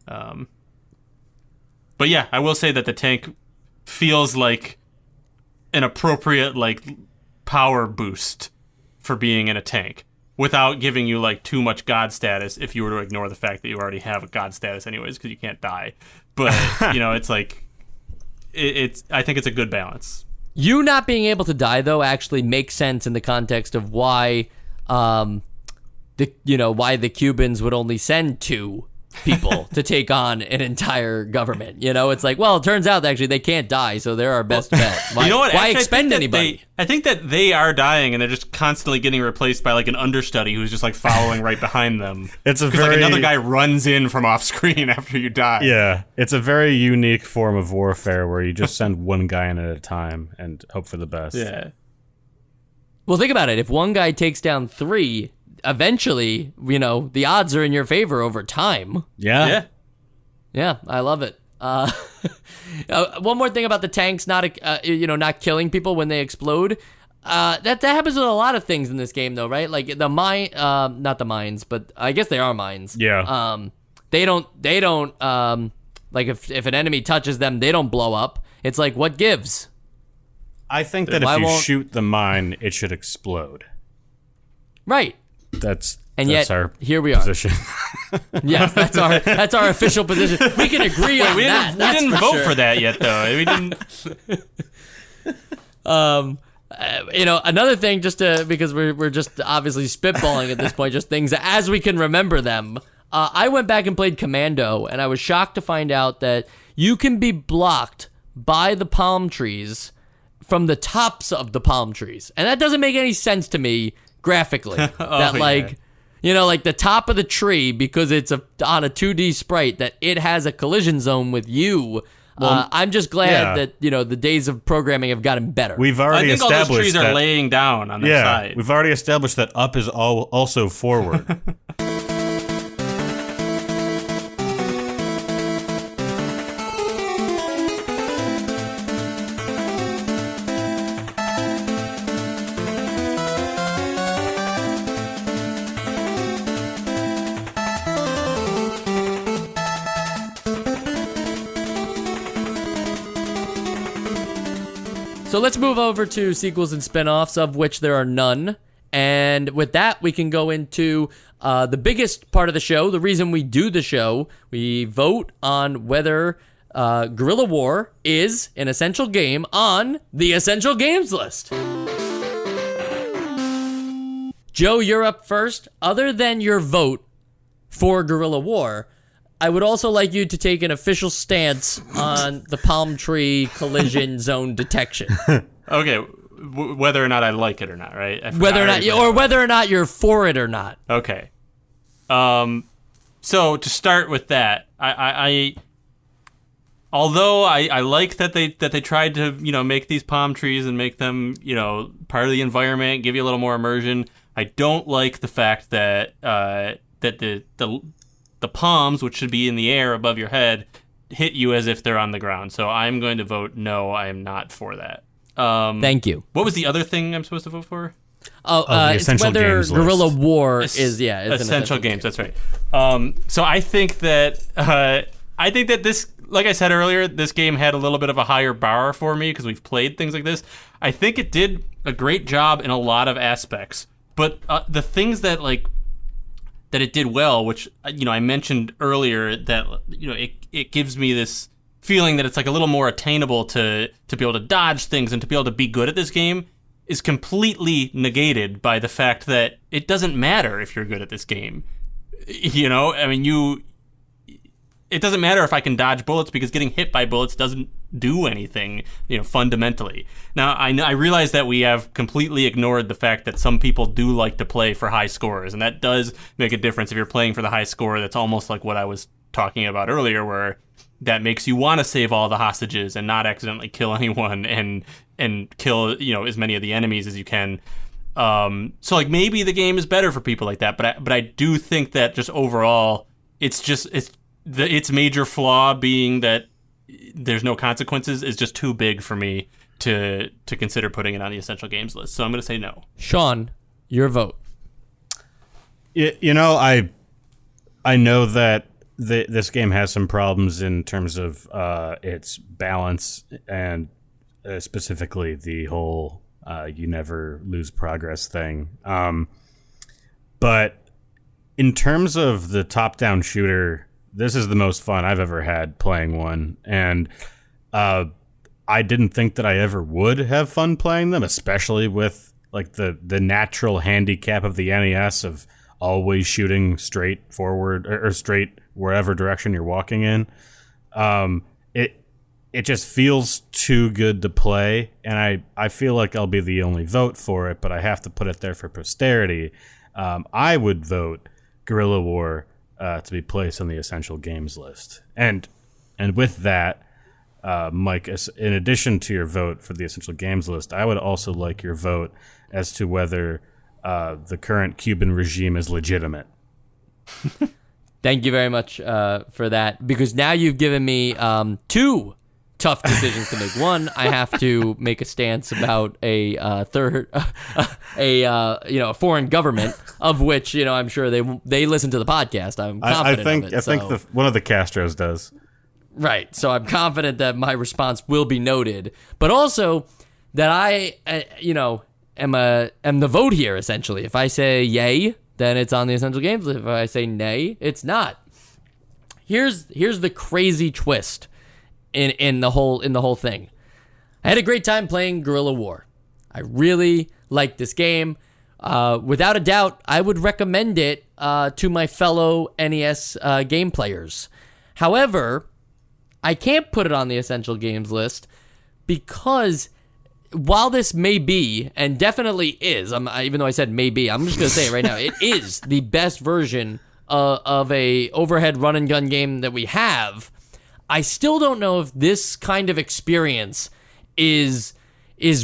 But yeah, I will say that the tank feels like an appropriate like power boost for being in a tank without giving you like too much god status if you were to ignore the fact that you already have a god status anyways because you can't die. But it's like it's I think it's a good balance. You not being able to die though actually makes sense in the context of why why the Cubans would only send 2 people to take on an entire government. It's like, well, it turns out that actually they can't die, so they're our best bet. Why, you know what? Why Actually, expend anybody? I think that they are dying, and they're just constantly getting replaced by like an understudy who's just like following right behind them. It's a like another guy runs in from off screen after you die. Yeah, it's a very unique form of warfare where you just send one guy in at a time and hope for the best. Yeah. Well, think about it. If one guy takes down 3, eventually, the odds are in your favor over time. Yeah. Yeah, I love it. One more thing about the tanks not killing people when they explode. That happens with a lot of things in this game, though, right? Like the mine, not the mines, but I guess they are mines. Yeah. They don't. Like if an enemy touches them, they don't blow up. It's like, what gives? I think that if you shoot the mine, it should explode. Right. That's yet our here we are. position. Yes, that's our official position. We can agree on that. We didn't vote for that yet, though. We didn't. Another thing, just because we're just obviously spitballing at this point, just things as we can remember them. I went back and played Commando, and I was shocked to find out that you can be blocked by the palm trees from the tops of the palm trees, and that doesn't make any sense to me graphically. Like the top of the tree, because it's on a 2D sprite, that it has a collision zone with you. Well, I'm just glad that the days of programming have gotten better. We've already I think established all those trees that, are laying down on their side. We've already established that up is also forward. So let's move over to sequels and spin-offs, of which there are none. And with that, we can go into the biggest part of the show, the reason we do the show. We vote on whether Guerilla War is an essential game on the Essential Games list. Joe, you're up first. Other than your vote for Guerilla War, I would also like you to take an official stance on the palm tree collision zone detection. Okay, whether or not I like it or not, right? Whether or not you're for it or not. Okay. So to start with that, although I like that they tried to make these palm trees and make them part of the environment, give you a little more immersion. I don't like the fact that the palms, which should be in the air above your head, hit you as if they're on the ground. So I'm going to vote no. I am not for that. Thank you. What was the other thing I'm supposed to vote for? It's whether Games Guerilla list. War is essential games. That's right. So I think that this, like I said earlier, this game had a little bit of a higher bar for me because we've played things like this. I think it did a great job in a lot of aspects, but the things that it did well, which I mentioned earlier, that it gives me this feeling that it's like a little more attainable to be able to dodge things and to be able to be good at this game is completely negated by the fact that it doesn't matter if you're good at this game. You know, I mean, it doesn't matter if I can dodge bullets because getting hit by bullets doesn't do anything, you know, fundamentally. Now, I realize that we have completely ignored the fact that some people do like to play for high scores, and that does make a difference. If you're playing for the high score, that's almost like what I was talking about earlier, where that makes you want to save all the hostages and not accidentally kill anyone and kill, you know, as many of the enemies as you can. So like maybe the game is better for people like that, but I do think that just overall its major flaw being that there's no consequences is just too big for me to consider putting it on the essential games list. So I'm going to say no. Sean, your vote. You know, I know that this game has some problems in terms of its balance and specifically the whole you never lose progress thing. But in terms of the top-down shooter, this is the most fun I've ever had playing one. And I didn't think that I ever would have fun playing them, especially with like the natural handicap of the NES of always shooting straight forward or straight wherever direction you're walking in. It just feels too good to play, and I feel like I'll be the only vote for it, but I have to put it there for posterity. I would vote Guerilla War to be placed on the essential games list. And with that, Mike, in addition to your vote for the essential games list, I would also like your vote as to whether the current Cuban regime is legitimate. Thank you very much for that, because now you've given me two tough decisions to make. One, I have to make a stance about a foreign government, of which, you know, I'm sure they listen to the podcast. I'm confident I think one of the Castros does. Right. So I'm confident that my response will be noted, but also that I am the vote here, essentially. If I say yay, then it's on the essential games list. If I say nay, it's not. Here's the crazy twist in the whole thing. I had a great time playing Guerilla War. I really liked this game. Without a doubt, I would recommend it to my fellow NES game players. However, I can't put it on the essential games list because while this may be, and definitely is, even though I said maybe, I'm just going to say it right now, it is the best version of a overhead run and gun game that we have. I still don't know if this kind of experience is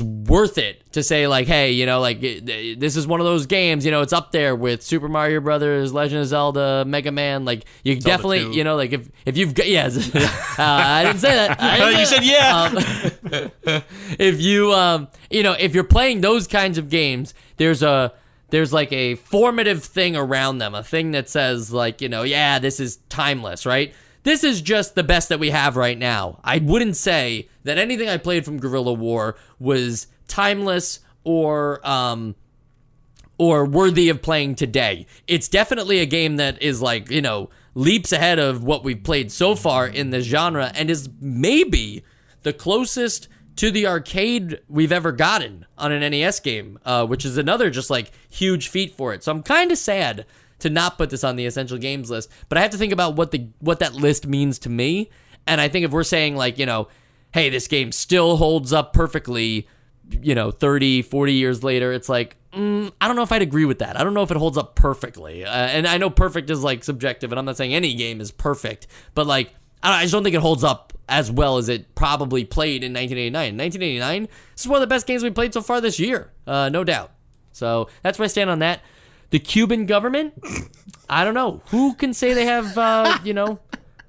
worth it to say, like, hey, you know, like, this is one of those games, you know, it's up there with Super Mario Brothers, Legend of Zelda, Mega Man, like, you Zelda definitely 2. You know, like, if you've got, yes, I didn't say that. You said yeah. If you, if you're playing those kinds of games, there's like a formative thing around them, a thing that says, like, you know, yeah, this is timeless, right? This is just the best that we have right now. I wouldn't say that anything I played from Guerilla War was timeless or worthy of playing today. It's definitely a game that is, like, you know, leaps ahead of what we've played so far in this genre and is maybe the closest to the arcade we've ever gotten on an NES game, which is another just, like, huge feat for it. So I'm kind of sad to not put this on the essential games list, but I have to think about what that list means to me. And I think if we're saying, like, you know, hey, this game still holds up perfectly, you know, 30, 40 years later, it's like, I don't know if I'd agree with that. I don't know if it holds up perfectly. And I know perfect is, like, subjective, and I'm not saying any game is perfect, but, like, I just don't think it holds up as well as it probably played in 1989. 1989, this is one of the best games we played so far this year, no doubt. So that's where I stand on that. The Cuban government, I don't know. Who can say they have,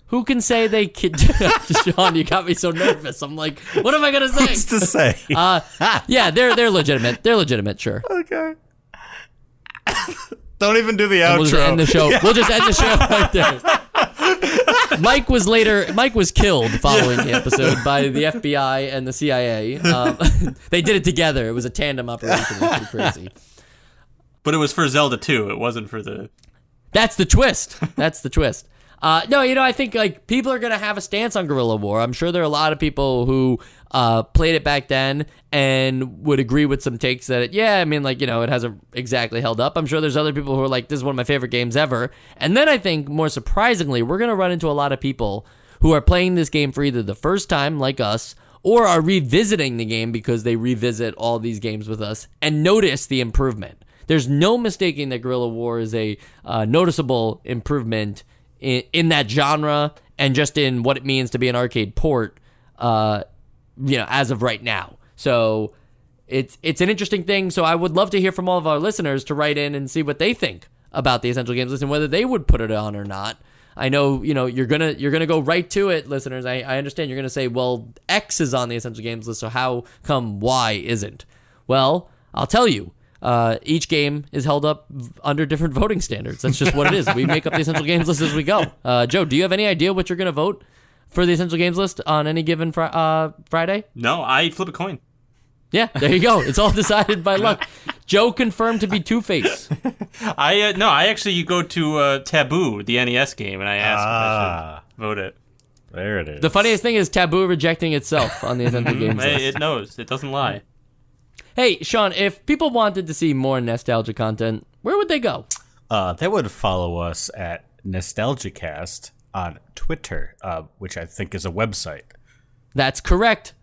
who can say they could... Sean, you got me so nervous. I'm like, what am I going to say? What's to say? Yeah, they're legitimate. They're legitimate, sure. Okay. Don't even do the outro. We'll just end the show. We'll just end the show right there. Mike was killed following the episode by the FBI and the CIA. They did it together. It was a tandem operation. It was pretty crazy. But it was for Zelda 2. It wasn't for the... That's the twist. That's the twist. No, I think like people are gonna have a stance on Guerrilla War. I'm sure there are a lot of people who played it back then and would agree with some takes that it hasn't exactly held up. I'm sure there's other people who are like, this is one of my favorite games ever. And then I think more surprisingly, we're gonna run into a lot of people who are playing this game for either the first time, like us, or are revisiting the game because they revisit all these games with us and notice the improvement. There's no mistaking that Guerrilla War is a noticeable improvement in that genre and just in what it means to be an arcade port, as of right now. So it's an interesting thing. So I would love to hear from all of our listeners to write in and see what they think about the Essential Games list and whether they would put it on or not. I know, you're gonna go right to it, listeners. I understand you're gonna say, well, X is on the Essential Games list, so how come Y isn't? Well, I'll tell you. Each game is held up under different voting standards. That's just what it is. We make up the Essential Games list as we go. Joe, do you have any idea what you're gonna vote for the Essential Games list on any given Friday? No, I flip a coin. Yeah, there you go. It's all decided by luck. Joe confirmed to be Two-Face. I actually go to Taboo, the NES game, and I ask if I should vote it. There it is. The funniest thing is Taboo rejecting itself on the Essential Games list. It knows. It doesn't lie. Hey, Sean, if people wanted to see more nostalgia content, where would they go? They would follow us at NostalgiaCast on Twitter, which I think is a website. That's correct.